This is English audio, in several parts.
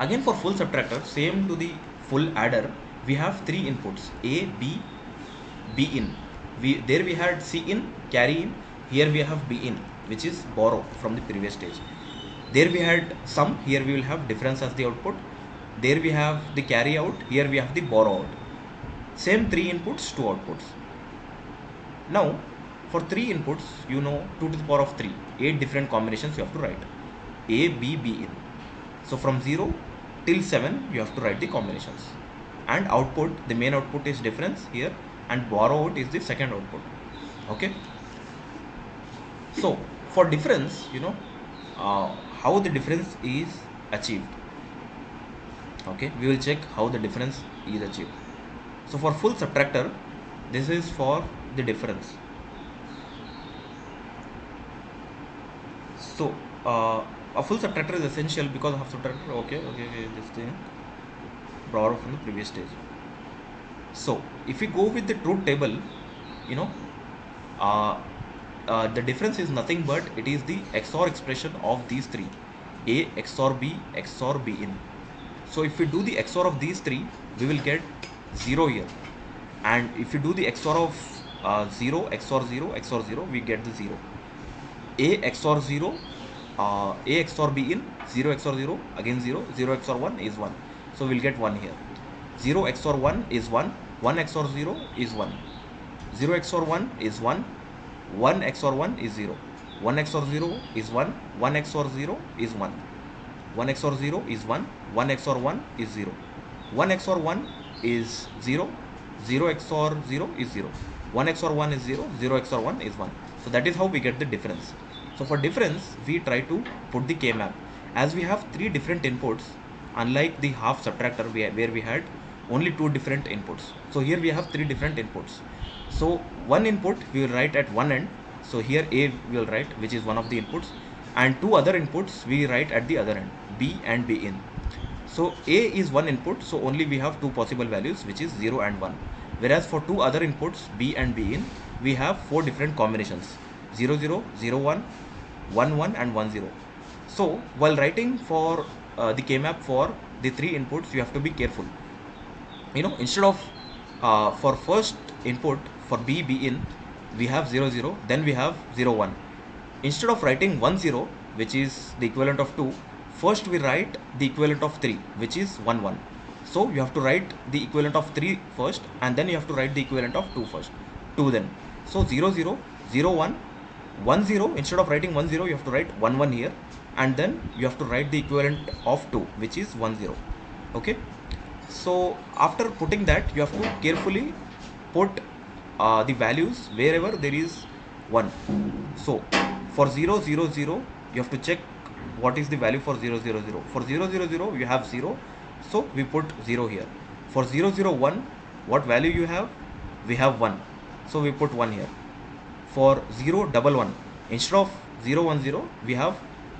Again for full subtractor, same to the full adder, we have three inputs, A, B in. There we had C in, carry in. Here we have B in, which is borrow from the previous stage. There we had sum, here we will have difference as the output. There we have the carry out, here we have the borrow out. Same three inputs, two outputs. Now for three inputs, 2 to the power of 3, 8 different combinations you have to write. A, B, B in. So from 0 till 7 you have to write the combinations. And output, the main output is difference here, and borrow out is the second output. Okay. So for difference, how the difference is achieved. Okay, we will check how the difference is achieved. So for full subtractor, this is for the difference. So a full subtractor is essential because of subtractor. Okay, this thing borrowed from the previous stage. So if we go with the truth table, the difference is nothing but it is the XOR expression of these three, A XOR B XOR B in. So if we do the XOR of these three, we will get 0 here. And if you do the XOR of 0 XOR 0 XOR 0, we get the 0. A XOR 0, A XOR B in, 0 XOR 0, again 0, 0 XOR 1 is 1. So we'll get 1 here. 0 XOR 1 is 1, 1 XOR 0 is 1. 0 XOR 1 is 1, 1 XOR 1 is 0. 1 XOR 0 is 1, 1 XOR 0 is 1. 1 XOR 0 is 1, 1 XOR 1 is 0. 1 XOR 1 is 0, 0 XOR 0 is 0. 1 XOR 1 is 0, 0 XOR 1 is 1. So that is how we get the difference. So for difference, we try to put the KMAP. As we have three different inputs, unlike the half subtractor where we had only two different inputs. So here we have three different inputs. So one input we will write at one end. So here A we will write, which is one of the inputs, and two other inputs we write at the other end, B and B in. So A is one input, so only we have two possible values, which is 0 and 1. Whereas for two other inputs, B and B in, we have four different combinations, 0 0, 0 1, 1 1 and 1 0. So while writing for the KMAP for the three inputs, you have to be careful. Instead of for first input for B in, we have 0 0, then we have 0 1. Instead of writing 1 0, which is the equivalent of 2, first we write the equivalent of 3, which is 1 1. So you have to write the equivalent of 3 first, and then you have to write the equivalent of 2 first. 2 then. So 0 0, 0 1, 1 0. Instead of writing 1 0, you have to write 1 1 here, and then you have to write the equivalent of 2, which is 1 0. Okay. So after putting that, you have to carefully put the values wherever there is 1. So for 0 0 0, you have to check what is the value for 0 0 0. For 0 0 0, you have 0, so we put 0 here. For 0 0 1, what value you have? We have 1, so we put 1 here. For 0 1 1, instead of 0 1 0, we have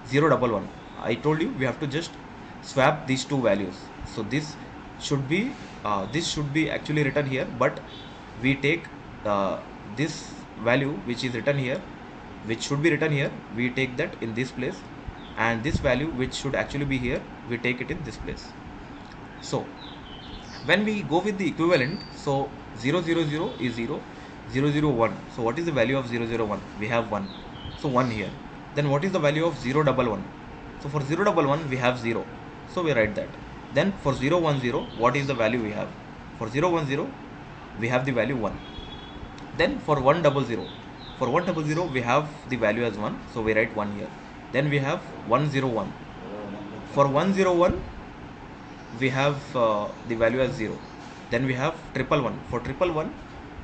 0 1 1. I told you we have to just swap these two values. So this should be actually written here, but we take this value which is written here, which should be written here, we take that in this place, and this value which should actually be here, we take it in this place. So when we go with the equivalent, so 0 0 0 is 0, 0 0 1. So what is the value of 0 0 1? We have 1, so 1 here. Then what is the value of 0 1 1? So for 0 1 1, we have 0, so we write that. Then for 0 1 0, what is the value we have? For 0 1 0, we have the value 1. Then for 1 0 0, for 1 0 0, we have the value as 1, so we write 1 here. Then we have 1 0 1. For 1 0 1, we have the value as 0. Then we have 1 1 1. For 1 1 1,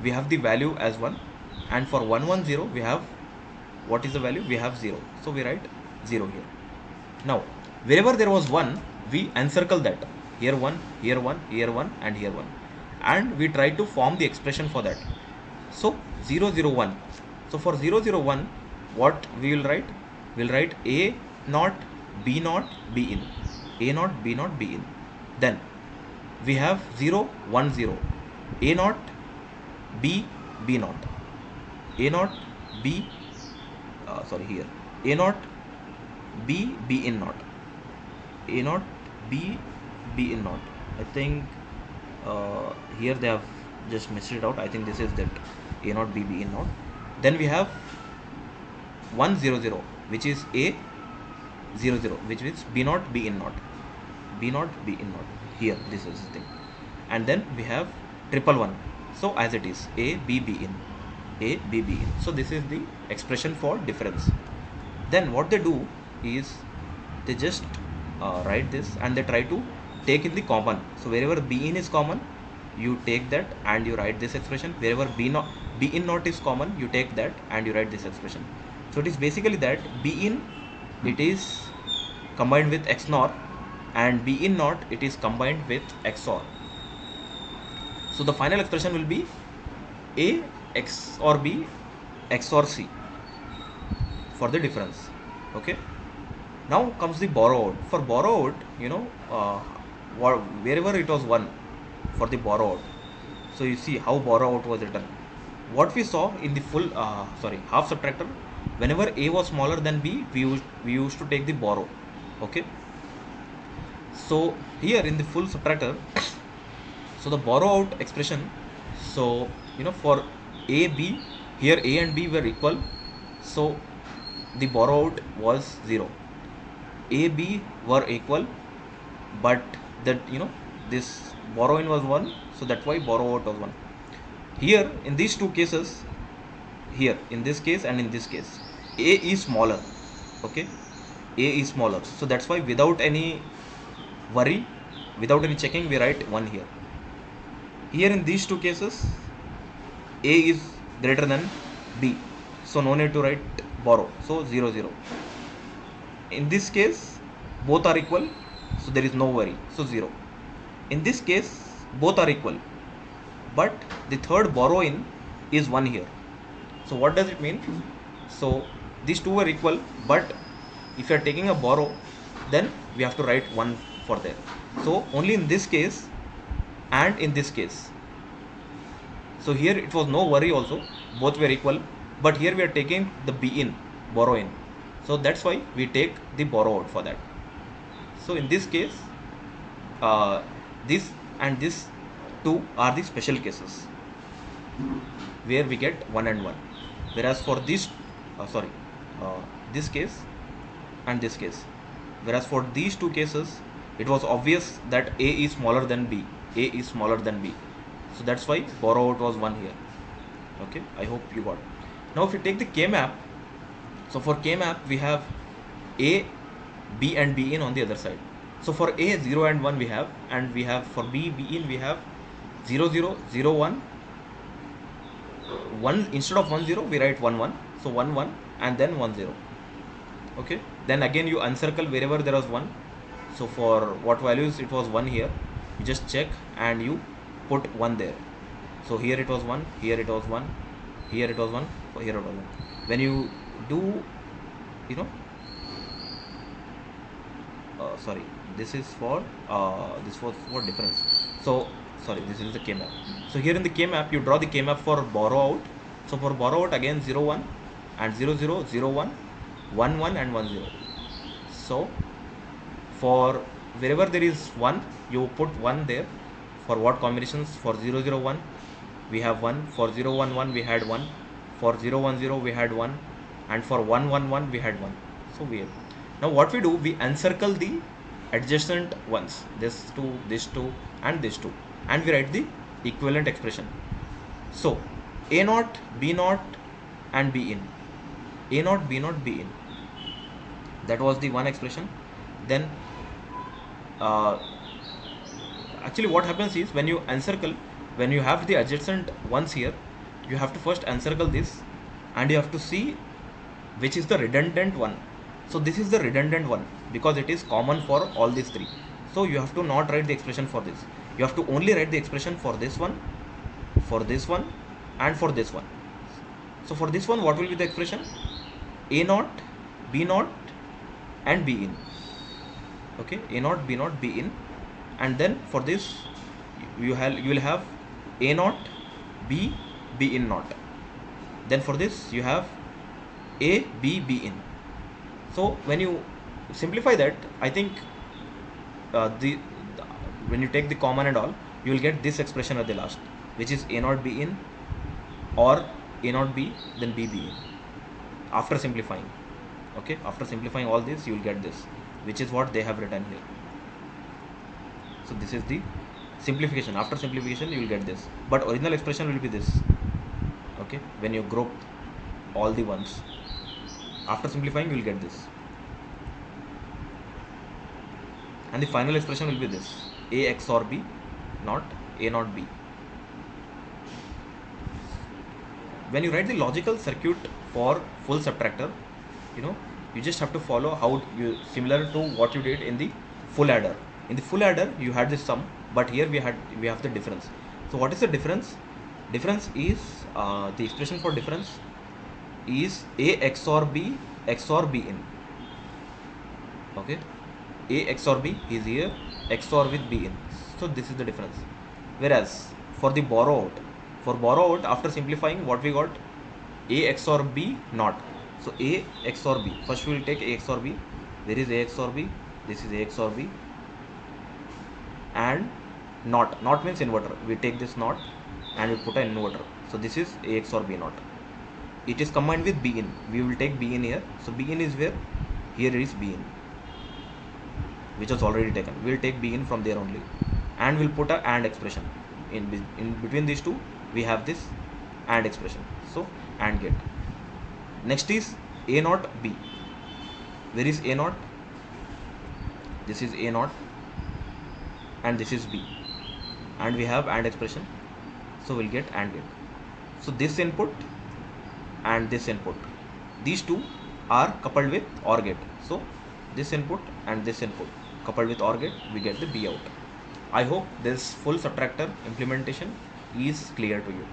we have the value as 1. And for 1 1 0, we have, what is the value? We have 0. So we write 0 here. Now, wherever there was 1, we encircle that. Here 1, here 1, here 1, and here 1. And we try to form the expression for that. So 0 0 1. So for 0 0 1, what we will write? We will write A naught, B naught, B in. A naught, B naught, B in. Then we have 0 1 0. A naught, B, B naught. A naught, B, here. A naught, B, B in naught. A naught, B B in not. I think here they have just missed it out. I think this is that A not B B in not. Then we have 1 0 0, which is A 0 0, which is B not B in not. B not B in not. Here this is the thing. And then we have triple 1. So as it is A B B in, A B B in. So this is the expression for difference. Then what they do is they just write this and they try to take in the common. So wherever B in is common, you take that and you write this expression. Wherever B in not is common, you take that and you write this expression. So it is basically that B in, it is combined with XNOR, and B in not, it is combined with XOR. So the final expression will be A XOR B XOR C for the difference. Okay. Now comes the borrow out. For borrow out, wherever it was 1 for the borrow out. So you see how borrow out was written. What we saw in the full half subtractor, whenever A was smaller than B, we used to take the borrow. Okay. So here in the full subtractor, so the borrow out expression, so for A B, here A and B were equal, so the borrow out was 0. A B were equal, but that this borrow in was 1, so that's why borrow out was 1. Here in these two cases, here in this case and in this case, A is smaller. Okay, A is smaller, so that's why without any worry, without any checking, we write 1 here. Here in these two cases, A is greater than B, so no need to write borrow, so 0 0. In this case both are equal, so there is no worry, so 0. In this case both are equal, but the third borrow in is 1 here. So what does it mean? So these two are equal, but if you are taking a borrow, then we have to write 1 for there. So only in this case and in this case. So here it was no worry also, both were equal, but here we are taking the B in, borrow in. So that's why we take the borrow out for that. So in this case, this and this two are the special cases where we get 1 and 1. Whereas for this, this case and this case. Whereas for these two cases, it was obvious that A is smaller than B. A is smaller than B. So that's why borrow out was 1 here. Okay, I hope you got. Now if you take the KMAP, so for KMAP we have A, B and B in on the other side. So for A 0 and 1 we have, and we have for B, B in we have 0 0 0 1 1. Instead of 1 0 we write 1 1. So 1 1 and then 1 0. Okay, then again you encircle wherever there was 1. So for what values it was 1 here, you just check and you put 1 there. So here it was 1, here it was 1, here it was 1, so here it was 1. When you do, this is for this was for difference. So this is the KMAP. So here in the KMAP you draw the KMAP for borrow out. So for borrow out again 0 1 and 0 0 0 1 1 1 and 1 0. So for wherever there is 1, you put 1 there. For what combinations? For 0 0 1 we have 1, for 0 1 1 we had 1, for 0 1 0 we had 1, and for 1 1 1 we had 1. So we have. Now what we do, we encircle the adjacent ones, this 2, this 2 and this 2, and we write the equivalent expression. So A naught, B naught and B in, A naught, B naught, B in, that was the one expression. Then actually what happens is, when you encircle, when you have the adjacent ones here, you have to first encircle this and you have to see which is the redundant one. So this is the redundant one because it is common for all these three. So you have to not write the expression for this. You have to only write the expression for this one, for this one and for this one. So for this one, what will be the expression? A naught, B naught and B in. Okay, A naught, B naught, B in. And then for this you will have A naught, B, B in naught. Then for this you have A, B, B in. So when you simplify that, I think when you take the common and all, you will get this expression at the last, which is a naught b in, or a naught b then b in, after simplifying. Okay, after simplifying all this, you will get this, which is what they have written here. So this is the simplification. After simplification, you will get this, but original expression will be this. Okay, when you group all the ones, after simplifying, you will get this, and the final expression will be this: a XOR b, not a not b. When you write the logical circuit for full subtractor, you just have to follow how you, similar to what you did in the full adder. In the full adder, you had this sum, but here we have the difference. So what is the difference? Difference is the expression for difference is a XOR b XOR b in. Okay, a XOR b is here, XOR with b in. So this is the difference. Whereas for the borrow out, after simplifying, what we got? A XOR b not. So a XOR b. First we will take a XOR b. There is a XOR b. This is a XOR b. And not. Not means inverter. We take this not and we put an inverter. So this is a XOR b not. It is combined with b in. We will take b in here. So b in is where? Here is b in, which was already taken. We will take b in from there only, and we'll put a AND expression. In between these two, we have this AND expression. So AND gate. Next is a naught b. Where is a naught? This is a naught, and this is b, and we have AND expression. So we'll get AND gate. So this input and this input, these two are coupled with OR gate. So this input and this input coupled with OR gate, we get the B out. I hope this full subtractor implementation is clear to you.